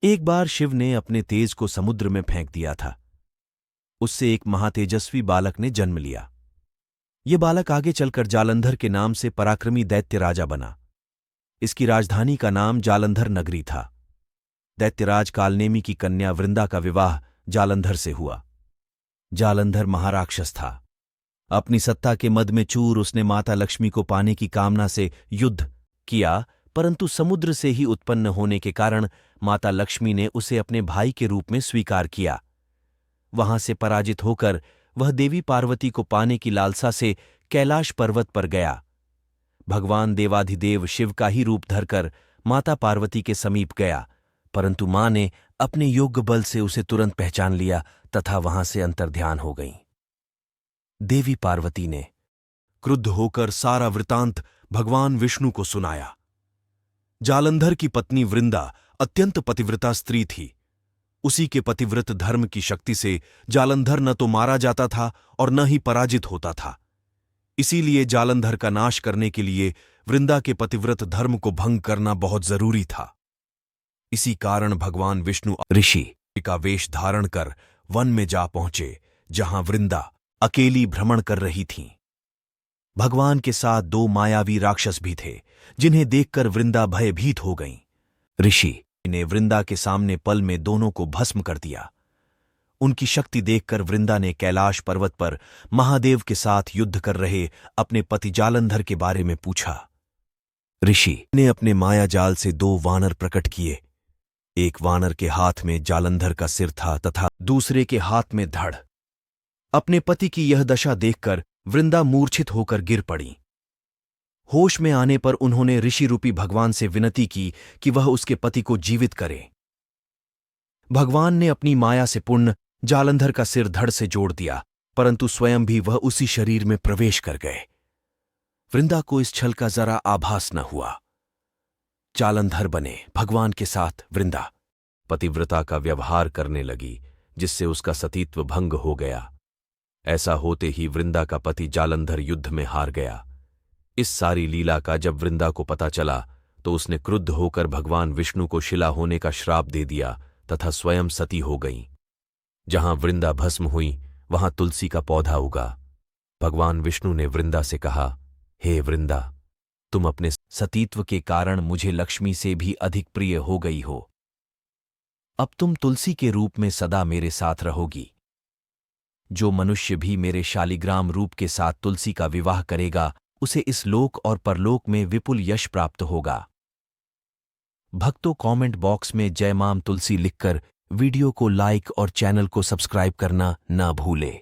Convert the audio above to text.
एक बार शिव ने अपने तेज को समुद्र में फेंक दिया था। उससे एक महातेजस्वी बालक ने जन्म लिया। ये बालक आगे चलकर जालंधर के नाम से पराक्रमी दैत्य राजा बना। इसकी राजधानी का नाम जालंधर नगरी था। दैत्यराज कालनेमी की कन्या वृंदा का विवाह जालंधर से हुआ। जालंधर महाराक्षस था। अपनी सत्ता के मद में चूर उसने माता लक्ष्मी को पाने की कामना से युद्ध किया, परंतु समुद्र से ही उत्पन्न होने के कारण माता लक्ष्मी ने उसे अपने भाई के रूप में स्वीकार किया। वहां से पराजित होकर वह देवी पार्वती को पाने की लालसा से कैलाश पर्वत पर गया। भगवान देवाधिदेव शिव का ही रूप धरकर माता पार्वती के समीप गया, परंतु मां ने अपने योग्य बल से उसे तुरंत पहचान लिया तथा वहां से अंतर्ध्यान हो गईं। देवी पार्वती ने क्रुद्ध होकर सारा वृतांत भगवान विष्णु को सुनाया। जालंधर की पत्नी वृंदा अत्यंत पतिव्रता स्त्री थी। उसी के पतिव्रत धर्म की शक्ति से जालंधर न तो मारा जाता था और न ही पराजित होता था। इसीलिए जालंधर का नाश करने के लिए वृंदा के पतिव्रत धर्म को भंग करना बहुत जरूरी था। इसी कारण भगवान विष्णु ऋषि का वेश धारण कर वन में जा पहुंचे, जहां वृंदा अकेली भ्रमण कर रही थीं। भगवान के साथ दो मायावी राक्षस भी थे, जिन्हें देखकर वृंदा भयभीत हो गईं। ऋषि ने वृंदा के सामने पल में दोनों को भस्म कर दिया। उनकी शक्ति देखकर वृंदा ने कैलाश पर्वत पर महादेव के साथ युद्ध कर रहे अपने पति जालंधर के बारे में पूछा। ऋषि ने अपने माया जाल से दो वानर प्रकट किए। एक वानर के हाथ में जालंधर का सिर था तथा दूसरे के हाथ में धड़। अपने पति की यह दशा देखकर वृंदा मूर्छित होकर गिर पड़ी। होश में आने पर उन्होंने ऋषि रूपी भगवान से विनती की कि वह उसके पति को जीवित करे। भगवान ने अपनी माया से पूर्ण जालंधर का सिर धड़ से जोड़ दिया, परंतु स्वयं भी वह उसी शरीर में प्रवेश कर गए। वृंदा को इस छल का जरा आभास न हुआ। जालंधर बने भगवान के साथ वृंदा पतिव्रता का व्यवहार करने लगी, जिससे उसका सतीत्व भंग हो गया। ऐसा होते ही वृंदा का पति जालंधर युद्ध में हार गया। इस सारी लीला का जब वृंदा को पता चला तो उसने क्रुद्ध होकर भगवान विष्णु को शिला होने का श्राप दे दिया तथा स्वयं सती हो गई। जहां वृंदा भस्म हुई वहां तुलसी का पौधा उगा। भगवान विष्णु ने वृंदा से कहा, हे वृंदा, तुम अपने सतीत्व के कारण मुझे लक्ष्मी से भी अधिक प्रिय हो गई हो। अब तुम तुलसी के रूप में सदा मेरे साथ रहोगी। जो मनुष्य भी मेरे शालिग्राम रूप के साथ तुलसी का विवाह करेगा, उसे इस लोक और परलोक में विपुल यश प्राप्त होगा। भक्तों, कमेंट बॉक्स में जय मां तुलसी लिखकर वीडियो को लाइक और चैनल को सब्सक्राइब करना न भूले।